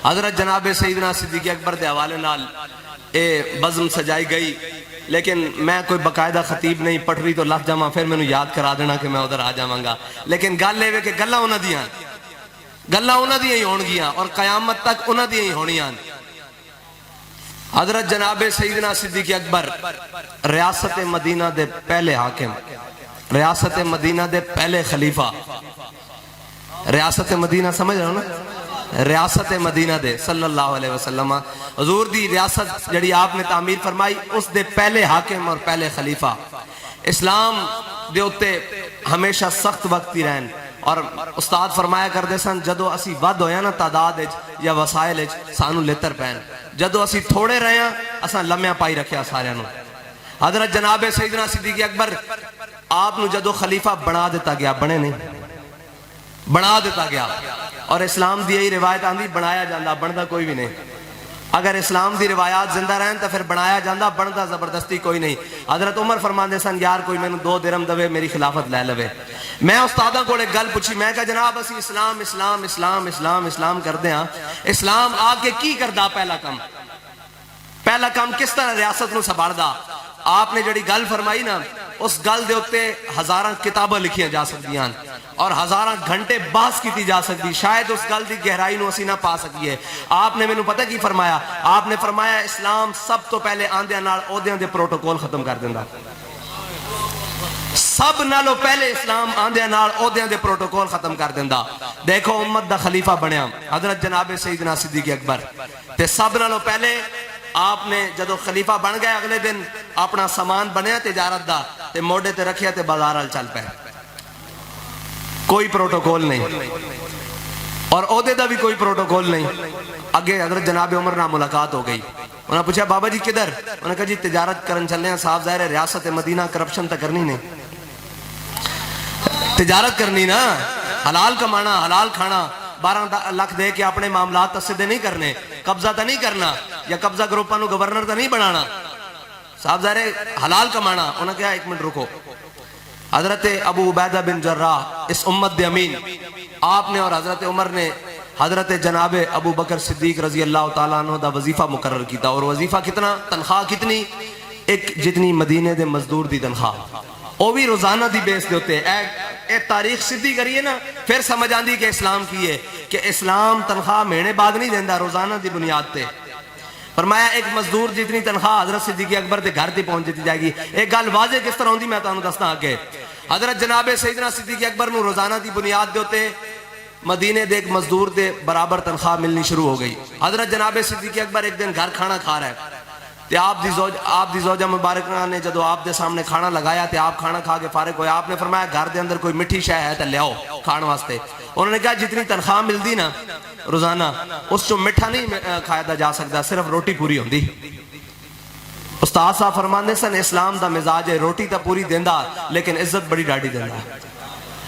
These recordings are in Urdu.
حضرت جناب سیدنا صدیق اکبر دے حوالے نال اے بزم سجائی گئی، لیکن میں کوئی باقاعدہ خطیب نہیں، پٹری تو لگ جاواں پھر میں یاد کرا دینا کہ میں ادھر آ جاواں گا، لیکن گل اے کہ گلاں انہاں دیاں ہی ہون گیاں اور قیامت تک انہاں دیاں ہی ہونیاں۔ حضرت جناب سیدنا صدیق اکبر ریاست مدینہ دے پہلے حاکم، ریاست مدینہ دے پہلے خلیفہ، ریاست مدینہ سمجھ رہے ہو نا، ریاست مدینہ دے صلی اللہ علیہ وسلم، حضور دی ریاست جڑی آپ نے تعمیر فرمائی اس دے پہلے حاکم اور پہلے خلیفہ۔ اسلام دے اتے ہمیشہ سخت وقت ہی رہن، اور استاد فرمایا کردے سن جدو اسی ود ہویا نا تعداد یا وسائل سانو لیتر پین، جدو اسی تھوڑے رہے ہیں اساں لمحہ پائی رکھیا سارے نو۔ حضرت جناب سیدنا صدیق اکبر آپ نو جدو خلیفہ بنا دیتا گیا، بنے نہیں بنا دیتا گیا، اور اسلام دی یہی روایت آندھی بنایا جاندہ بندا کوئی بھی نہیں۔ اگر اسلام دی روایات زندہ رہن تو پھر بنایا جاندہ بندا زبردستی کوئی نہیں۔ حضرت عمر فرماندے سن یار کوئی میں 2 درہم دوے میری خلافت لے لوے۔ میں استادہ کو ایک گل پوچھی، میں کہا جناب اسی اسلام اسلام اسلام اسلام اسلام کر دیں، اسلام آگے کی کردہ پہلا کام کس طرح ریاست نو سنبھالدا؟ آپ نے جڑی گل فرمائی نا اس گل دے اتے ہزاراں کتاباں لکھیاں جا سکتیاں اور ہزاراں گھنٹے بحث کیتی جا سکتی، شاید اس گل دی گہرائی نو اسی نہ پا سکیے۔ آپ نے میں نو پتہ کی فرمایا؟ آپ نے فرمایا اسلام سب تو پہلے آندیاں نال عہدیاں دے پروٹوکول ختم کر دیندا، سب نالو پہلے اسلام آندیاں نال عہدیاں دے پروٹوکول ختم کر دیندا۔ دیکھو امت دا خلیفہ بنیا حضرت جناب سیدنا صدیق اکبر، تے سب نالو پہلے آپ نے جدو خلیفہ بن گئے اگلے دن اپنا سامان بنیا تجارت دا تے موڑے تے رکھیا تے بازار ال چل پے، کوئی پروٹوکول نہیں اور عہدے دا بھی کوئی پروٹوکول نہیں۔ اگے حضرت جناب عمر نہ ملاقات ہو گئی، انہوں نے پوچھا بابا جی کدھر؟ انہوں نے کہا جی تجارت کرن چلے ہیں، صاحب ظاہر ہے ریاست مدینہ کرپشن تا کرنی نہیں، تجارت کرنی نا، حلال کمانا حلال کھانا، 12 لاکھ دے کے اپنے معاملات تصدے نہیں کرنے، قبضہ تا نہیں کرنا یا قبضہ گروپاں نو گورنر تا نہیں بنانا، صاحب ظاہر ہے حلال کمانا۔ انہوں نے کہا ایک منٹ رکو، حضرت ابو عبیدہ بن جراح اس امت دے امین، آپ نے اور حضرت عمر نے حضرت جناب ابو بکر صدیق رضی اللہ تعالیٰ عنہ دا وظیفہ مقرر کیتا، اور وظیفہ کتنا؟ تنخواہ کتنی؟ ایک جتنی مدینے دے مزدور دی تنخواہ، وہ بھی روزانہ دی بیس دے ہوتے ہیں۔ اے تاریخ سدھی کریے نا پھر سمجھ آندی کہ اسلام کی ہے، کہ اسلام تنخواہ مہینے بعد نہیں دیندہ، روزانہ دی بنیاد تے۔ فرمایا ایک مزدور جتنی تنخواہ حضرت صدیق اکبر دے گھر تے پہنچ دیتی جائے گی۔ ایک گل واضح کس طرح ہوندی میں تانوں دسنا آگے، حضرت جناب سیدنا صدیق اکبر نو روزانہ دی بنیاد دے ہوتے مدینے دے ایک مزدور دے برابر تنخواہ ملنی شروع ہو گئی۔ حضرت جناب صدیق اکبر ایک دن گھر کھانا کھا رہا ہے، تے آپ دی زوجہ مبارکہ نے جدو آپ دے سامنے کھانا لگایا تے آپ کھانا کھا کے فارغ ہوئے، آپ نے فرمایا گھر دے اندر کوئی مٹھی شے ہے تے لے آؤ کھان واسطے۔ انہوں نے کہا جتنی تنخواہ ملدی نا روزانہ اس چو مٹھا نہیں کھایا جا سکتا، صرف روٹی پوری ہوندی۔ استاد صاحب فرماندے سن اسلام دا مزاج ہے روٹی تا پوری دیندا لیکن عزت بڑی ڈاڈی دیندا۔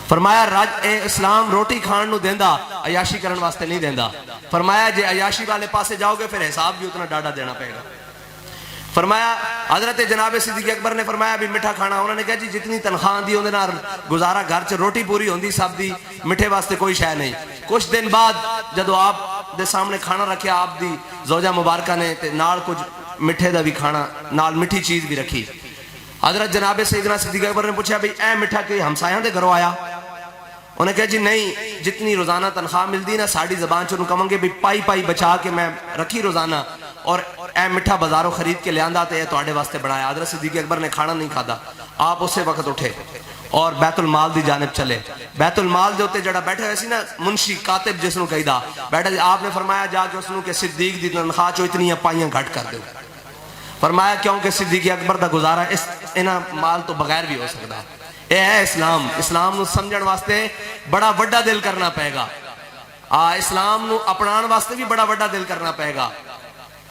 فرمایا اے اسلام روٹی کھان نو دیندا، عیاشی کرن واسطے نہیں دیندا۔ فرمایا جے عیاشی والے پاسے جاؤ گے پھر حساب بھی اتنا ڈاڈا دینا پڑے گا۔ فرمایا حضرت جناب صدیق اکبر نے فرمایا بھی مٹھا کھانا، انہوں نے کہا جی جتنی تنخواہ دی ہوندے نا گزارا گھر چ روٹی پوری ہوندی سب دی، مٹھے واسطے کوئی شے نہیں۔ کچھ دن بعد جدو آپ دے سامنے کھانا رکھیا آپ دی زوجہ مبارکہ نے تے نال کچھ مٹھے دا بھی کھانا نال مٹھی چیز بھی رکھی، حضرت جناب سیدنا صدیق اکبر نے پوچھا بھی اے مٹھا کہ ہمسایاں دے گھروں آیا؟ انہوں نے کہا جی نہیں، جتنی روزانہ تنخواہ ملدی نا ساڑی زبان چونوں کہوں گے بھی پائی پائی بچا کے میں رکھی روزانہ، اور اے مٹھا بازاروں خرید کے لے آندہ تے تواڈے واسطے بنایا۔ حضرت صدیق اکبر نے کھانا نہیں کھادا، آپ اسے وقت اٹھے اور بیت المال دی جانب چلے۔ بیت المال دے ہوتے جڑا بیٹھے ہوئے سی نا منشی کاتب جس نو کہیدا بیٹھا، آپ نے فرمایا جا کے اس نو کہ صدیق دی تنخواہ چو اتنی پائیاں گھٹ کر دو۔ فرمایا کیونکہ صدیق اکبر دا گزارا انہاں مال تو بغیر بھی ہو سکتا۔ اے ہے اسلام، اسلام نو سمجھن واسطے بڑا وڈا دل کرنا پائے گا، اسلام نو اپنان واسطے بھی بڑا وڈا دل کرنا پائے گا۔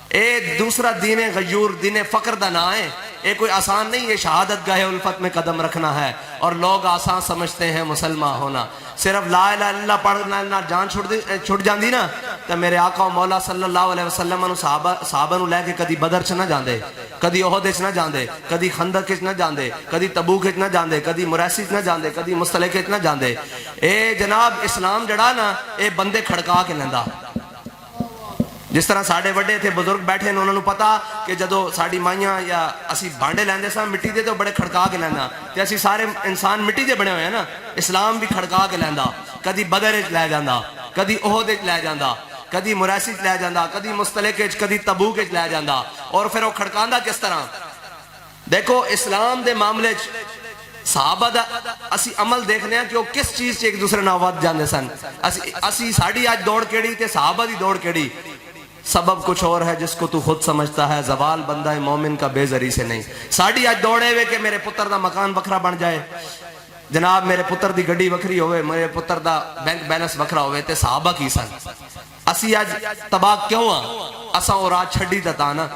اے دوسرا دین غیور دین فقر دا نہ ہے، اے کوئی آسان نہیں ہے، شہادت گاہ الفت میں قدم رکھنا ہے، اور لوگ آسان سمجھتے ہیں مسلمان ہونا۔ صرف لا الہ الا اللہ پڑھنا نہ جان چھوڑ جاندی نا تو میرے آقا و مولا صلی اللہ علیہ وسلم صحابہ نو لے کے کدی بدر چ نہ جاندے، کدی احد چ نہ جاندے، کدی خندق چ نہ جاندے، کدی تبوک چ نہ جاندے، کدی مریسی چ نہ جاندے، کدی مستلق چ نہ جاندے۔ اے جناب اسلام جڑا نا اے بندے کھڑکا کے لیندا، جس طرح ساڈے وڈے تھے بزرگ بیٹھے ہیں، انہوں نے پتا کہ جدو ساڈی مائیاں یا اسی بانڈے لیندے ساں مٹی دے تو بڑے کھڑکا کے لینا، تے اسی سارے انسان مٹی دے بنے ہوئے ہیں نا. اسلام بھی کھڑکا کے لیندا، کدی بدر وچ لے جاندا، کدی احد وچ لے جاندا، کدی مریسی وچ لے جاندا، کدی مستلق وچ، کدی تبوک وچ لے جاندا. اور پھر وہ کھڑکاندا کس طرح؟ دیکھو اسلام دے معاملے چ صحابہ دا اسی عمل دیکھنے ہیں کہ وہ کس چیز سے ایک دوسرے نال ود جاندے سن. اسی ساڈی آج دوڑ کیڑی تے صحابہ دی دوڑ کیڑی؟ سبب کچھ اور ہے جس کو تو خود سمجھتا ہے، زوال بندہ مومن کا بے ذری سے نہیں. ساڈی آج دوڑے ہوئے کہ میرے پتر دا مکان وکھرا بن جائے، جناب میرے پتر دی گڈی وکھری ہوئے، میرے پتر دا بینک بیلنس وکھرا ہوئے. تے صحابہ کی سن؟ اسی آج تباہ کیوں ہاں؟ اساں اور آج چھڈی تا نا.